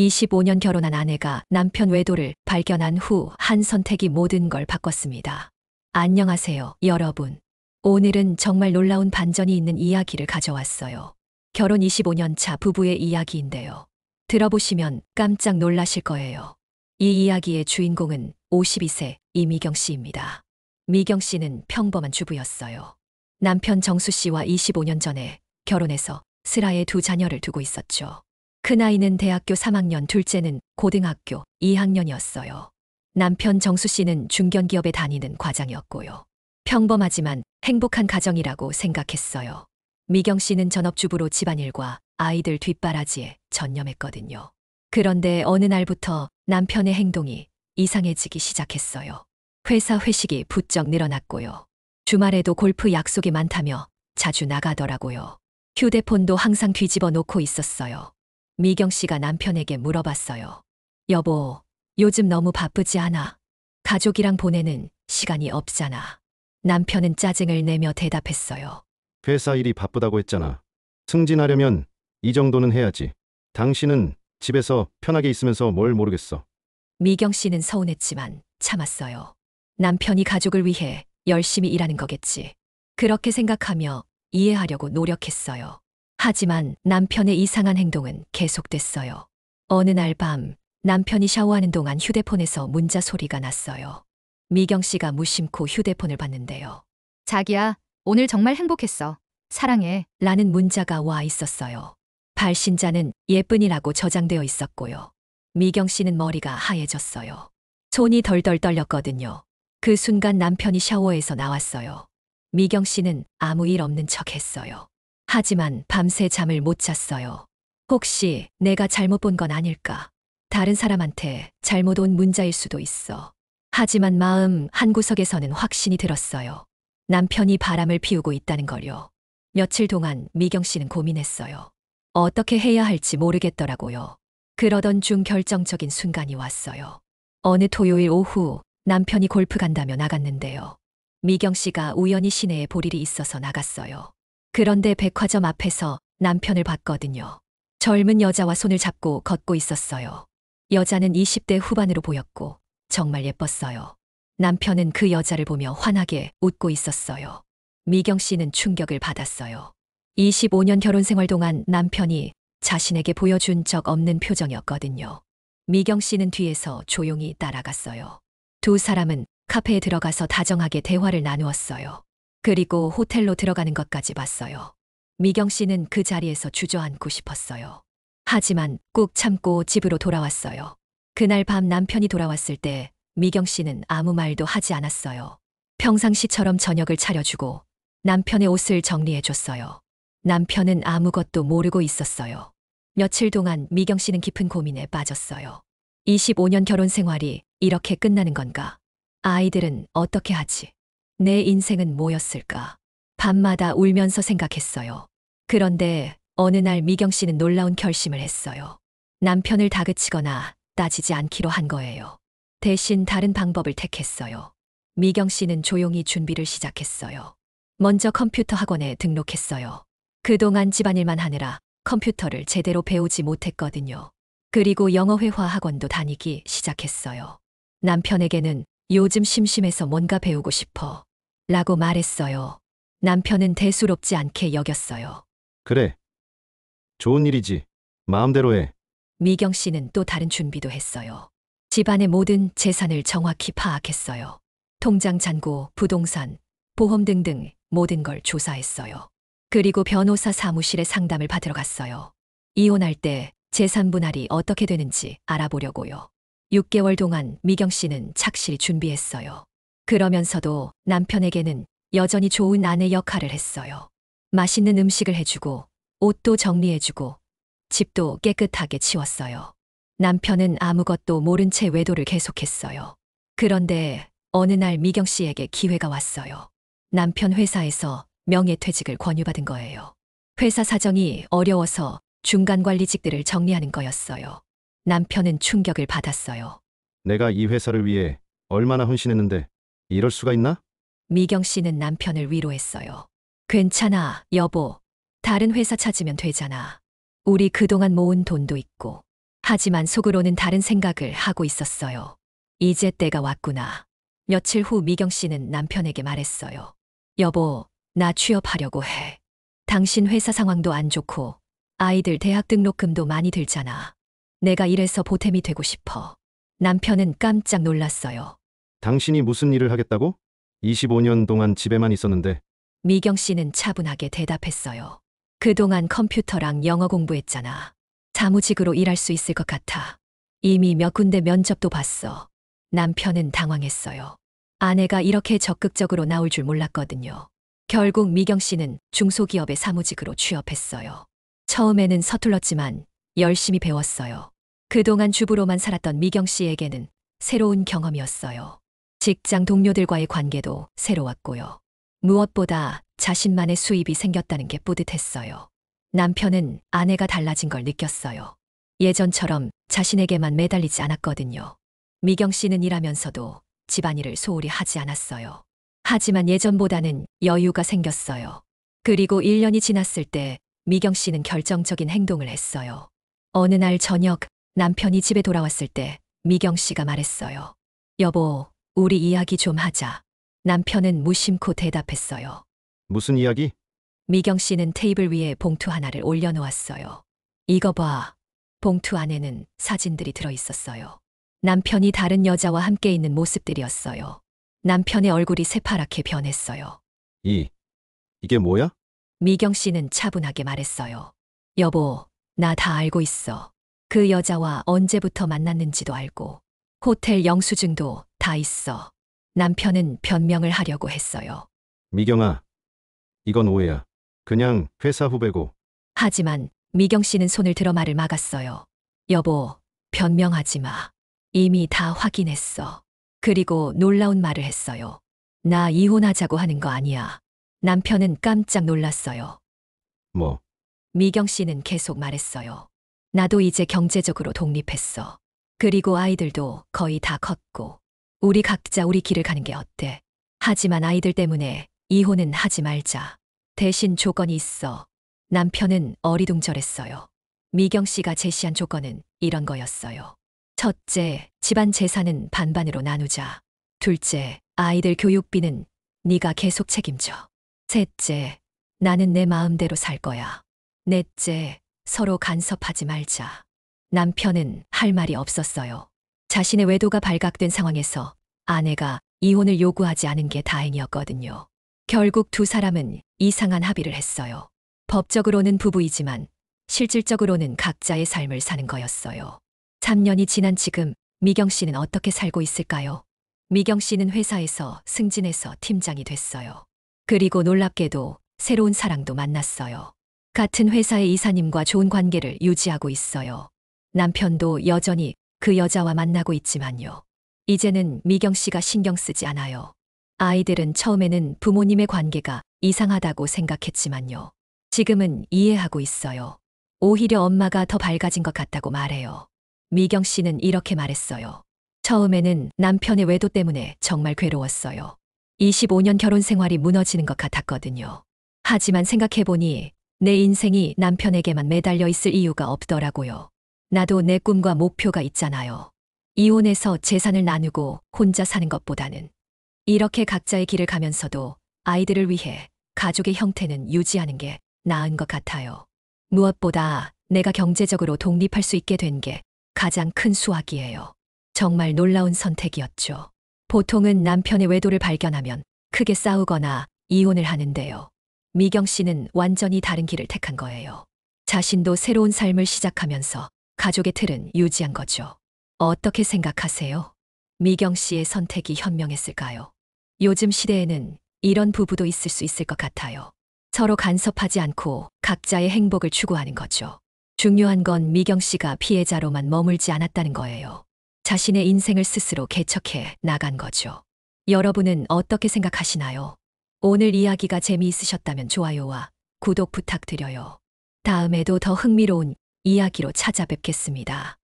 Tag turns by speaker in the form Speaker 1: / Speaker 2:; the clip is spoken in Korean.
Speaker 1: 25년 결혼한 아내가 남편 외도를 발견한 후 한 선택이 모든 걸 바꿨습니다. 안녕하세요, 여러분. 오늘은 정말 놀라운 반전이 있는 이야기를 가져왔어요. 결혼 25년 차 부부의 이야기인데요. 들어보시면 깜짝 놀라실 거예요. 이 이야기의 주인공은 52세 이미경 씨입니다. 미경 씨는 평범한 주부였어요. 남편 정수 씨와 25년 전에 결혼해서 슬하에 두 자녀를 두고 있었죠. 큰아이는 대학교 3학년, 둘째는 고등학교 2학년이었어요. 남편 정수 씨는 중견기업에 다니는 과장이었고요. 평범하지만 행복한 가정이라고 생각했어요. 미경 씨는 전업주부로 집안일과 아이들 뒷바라지에 전념했거든요. 그런데 어느 날부터 남편의 행동이 이상해지기 시작했어요. 회사 회식이 부쩍 늘어났고요. 주말에도 골프 약속이 많다며 자주 나가더라고요. 휴대폰도 항상 뒤집어 놓고 있었어요. 미경 씨가 남편에게 물어봤어요. 여보, 요즘 너무 바쁘지 않아? 가족이랑 보내는 시간이 없잖아. 남편은 짜증을 내며 대답했어요.
Speaker 2: 회사 일이 바쁘다고 했잖아. 승진하려면 이 정도는 해야지. 당신은 집에서 편하게 있으면서 뭘 모르겠어.
Speaker 1: 미경 씨는 서운했지만 참았어요. 남편이 가족을 위해 열심히 일하는 거겠지. 그렇게 생각하며 이해하려고 노력했어요. 하지만 남편의 이상한 행동은 계속됐어요. 어느 날 밤 남편이 샤워하는 동안 휴대폰에서 문자 소리가 났어요. 미경 씨가 무심코 휴대폰을 봤는데요.
Speaker 3: 자기야, 오늘 정말 행복했어. 사랑해.
Speaker 1: 라는 문자가 와 있었어요. 발신자는 예쁜이라고 저장되어 있었고요. 미경 씨는 머리가 하얘졌어요. 손이 덜덜 떨렸거든요. 그 순간 남편이 샤워에서 나왔어요. 미경 씨는 아무 일 없는 척 했어요. 하지만 밤새 잠을 못 잤어요. 혹시 내가 잘못 본 건 아닐까? 다른 사람한테 잘못 온 문자일 수도 있어. 하지만 마음 한구석에서는 확신이 들었어요. 남편이 바람을 피우고 있다는 걸요. 며칠 동안 미경 씨는 고민했어요. 어떻게 해야 할지 모르겠더라고요. 그러던 중 결정적인 순간이 왔어요. 어느 토요일 오후 남편이 골프 간다며 나갔는데요. 미경 씨가 우연히 시내에 볼 일이 있어서 나갔어요. 그런데 백화점 앞에서 남편을 봤거든요. 젊은 여자와 손을 잡고 걷고 있었어요. 여자는 20대 후반으로 보였고 정말 예뻤어요. 남편은 그 여자를 보며 환하게 웃고 있었어요. 미경 씨는 충격을 받았어요. 25년 결혼 생활 동안 남편이 자신에게 보여준 적 없는 표정이었거든요. 미경 씨는 뒤에서 조용히 따라갔어요. 두 사람은 카페에 들어가서 다정하게 대화를 나누었어요. 그리고 호텔로 들어가는 것까지 봤어요. 미경 씨는 그 자리에서 주저앉고 싶었어요. 하지만 꾹 참고 집으로 돌아왔어요. 그날 밤 남편이 돌아왔을 때 미경 씨는 아무 말도 하지 않았어요. 평상시처럼 저녁을 차려주고 남편의 옷을 정리해줬어요. 남편은 아무것도 모르고 있었어요. 며칠 동안 미경 씨는 깊은 고민에 빠졌어요. 25년 결혼 생활이 이렇게 끝나는 건가? 아이들은 어떻게 하지? 내 인생은 뭐였을까? 밤마다 울면서 생각했어요. 그런데 어느 날 미경 씨는 놀라운 결심을 했어요. 남편을 다그치거나 따지지 않기로 한 거예요. 대신 다른 방법을 택했어요. 미경 씨는 조용히 준비를 시작했어요. 먼저 컴퓨터 학원에 등록했어요. 그동안 집안일만 하느라 컴퓨터를 제대로 배우지 못했거든요. 그리고 영어회화 학원도 다니기 시작했어요. 남편에게는 요즘 심심해서 뭔가 배우고 싶어 라고 말했어요. 남편은 대수롭지 않게 여겼어요.
Speaker 2: 그래. 좋은 일이지. 마음대로 해.
Speaker 1: 미경 씨는 또 다른 준비도 했어요. 집안의 모든 재산을 정확히 파악했어요. 통장 잔고, 부동산, 보험 등등 모든 걸 조사했어요. 그리고 변호사 사무실에 상담을 받으러 갔어요. 이혼할 때 재산 분할이 어떻게 되는지 알아보려고요. 6개월 동안 미경 씨는 착실히 준비했어요. 그러면서도 남편에게는 여전히 좋은 아내 역할을 했어요. 맛있는 음식을 해주고, 옷도 정리해주고, 집도 깨끗하게 치웠어요. 남편은 아무것도 모른 채 외도를 계속했어요. 그런데 어느 날 미경 씨에게 기회가 왔어요. 남편 회사에서 명예퇴직을 권유받은 거예요. 회사 사정이 어려워서 중간 관리직들을 정리하는 거였어요. 남편은 충격을 받았어요.
Speaker 2: 내가 이 회사를 위해 얼마나 헌신했는데 이럴 수가 있나?
Speaker 1: 미경 씨는 남편을 위로했어요. 괜찮아, 여보. 다른 회사 찾으면 되잖아. 우리 그동안 모은 돈도 있고. 하지만 속으로는 다른 생각을 하고 있었어요. 이제 때가 왔구나. 며칠 후 미경 씨는 남편에게 말했어요. 여보, 나 취업하려고 해. 당신 회사 상황도 안 좋고 아이들 대학 등록금도 많이 들잖아. 내가 이래서 보탬이 되고 싶어. 남편은 깜짝 놀랐어요.
Speaker 2: 당신이 무슨 일을 하겠다고? 25년 동안 집에만 있었는데.
Speaker 1: 미경 씨는 차분하게 대답했어요. 그동안 컴퓨터랑 영어 공부했잖아. 사무직으로 일할 수 있을 것 같아. 이미 몇 군데 면접도 봤어. 남편은 당황했어요. 아내가 이렇게 적극적으로 나올 줄 몰랐거든요. 결국 미경 씨는 중소기업의 사무직으로 취업했어요. 처음에는 서툴렀지만 열심히 배웠어요. 그동안 주부로만 살았던 미경 씨에게는 새로운 경험이었어요. 직장 동료들과의 관계도 새로웠고요. 무엇보다 자신만의 수입이 생겼다는 게 뿌듯했어요. 남편은 아내가 달라진 걸 느꼈어요. 예전처럼 자신에게만 매달리지 않았거든요. 미경 씨는 일하면서도 집안일을 소홀히 하지 않았어요. 하지만 예전보다는 여유가 생겼어요. 그리고 1년이 지났을 때 미경 씨는 결정적인 행동을 했어요. 어느 날 저녁 남편이 집에 돌아왔을 때 미경 씨가 말했어요. 여보, 우리 이야기 좀 하자. 남편은 무심코 대답했어요.
Speaker 2: 무슨 이야기?
Speaker 1: 미경 씨는 테이블 위에 봉투 하나를 올려놓았어요. 이거 봐. 봉투 안에는 사진들이 들어있었어요. 남편이 다른 여자와 함께 있는 모습들이었어요. 남편의 얼굴이 새파랗게 변했어요.
Speaker 2: 이게 뭐야?
Speaker 1: 미경 씨는 차분하게 말했어요. 여보, 나 다 알고 있어. 그 여자와 언제부터 만났는지도 알고, 호텔 영수증도 다 있어. 남편은 변명을 하려고 했어요.
Speaker 2: 미경아, 이건 오해야. 그냥 회사 후배고.
Speaker 1: 하지만 미경 씨는 손을 들어 말을 막았어요. 여보, 변명하지 마. 이미 다 확인했어. 그리고 놀라운 말을 했어요. 나 이혼하자고 하는 거 아니야. 남편은 깜짝 놀랐어요.
Speaker 2: 뭐,
Speaker 1: 미경 씨는 계속 말했어요. 나도 이제 경제적으로 독립했어. 그리고 아이들도 거의 다 컸고. 우리 각자 우리 길을 가는 게 어때? 하지만 아이들 때문에 이혼은 하지 말자. 대신 조건이 있어. 남편은 어리둥절했어요. 미경 씨가 제시한 조건은 이런 거였어요. 첫째, 집안 재산은 반반으로 나누자. 둘째, 아이들 교육비는 네가 계속 책임져. 셋째, 나는 내 마음대로 살 거야. 넷째, 서로 간섭하지 말자. 남편은 할 말이 없었어요. 자신의 외도가 발각된 상황에서 아내가 이혼을 요구하지 않은 게 다행이었거든요. 결국 두 사람은 이상한 합의를 했어요. 법적으로는 부부이지만 실질적으로는 각자의 삶을 사는 거였어요. 3년이 지난 지금 미경 씨는 어떻게 살고 있을까요? 미경 씨는 회사에서 승진해서 팀장이 됐어요. 그리고 놀랍게도 새로운 사랑도 만났어요. 같은 회사의 이사님과 좋은 관계를 유지하고 있어요. 남편도 여전히 그 여자와 만나고 있지만요. 이제는 미경 씨가 신경 쓰지 않아요. 아이들은 처음에는 부모님의 관계가 이상하다고 생각했지만요. 지금은 이해하고 있어요. 오히려 엄마가 더 밝아진 것 같다고 말해요. 미경 씨는 이렇게 말했어요. 처음에는 남편의 외도 때문에 정말 괴로웠어요. 25년 결혼 생활이 무너지는 것 같았거든요. 하지만 생각해보니 내 인생이 남편에게만 매달려 있을 이유가 없더라고요. 나도 내 꿈과 목표가 있잖아요. 이혼해서 재산을 나누고 혼자 사는 것보다는 이렇게 각자의 길을 가면서도 아이들을 위해 가족의 형태는 유지하는 게 나은 것 같아요. 무엇보다 내가 경제적으로 독립할 수 있게 된 게 가장 큰 수확이에요. 정말 놀라운 선택이었죠. 보통은 남편의 외도를 발견하면 크게 싸우거나 이혼을 하는데요. 미경 씨는 완전히 다른 길을 택한 거예요. 자신도 새로운 삶을 시작하면서 가족의 틀은 유지한 거죠. 어떻게 생각하세요? 미경 씨의 선택이 현명했을까요? 요즘 시대에는 이런 부부도 있을 수 있을 것 같아요. 서로 간섭하지 않고 각자의 행복을 추구하는 거죠. 중요한 건 미경 씨가 피해자로만 머물지 않았다는 거예요. 자신의 인생을 스스로 개척해 나간 거죠. 여러분은 어떻게 생각하시나요? 오늘 이야기가 재미있으셨다면 좋아요와 구독 부탁드려요. 다음에도 더 흥미로운 이야기로 찾아뵙겠습니다.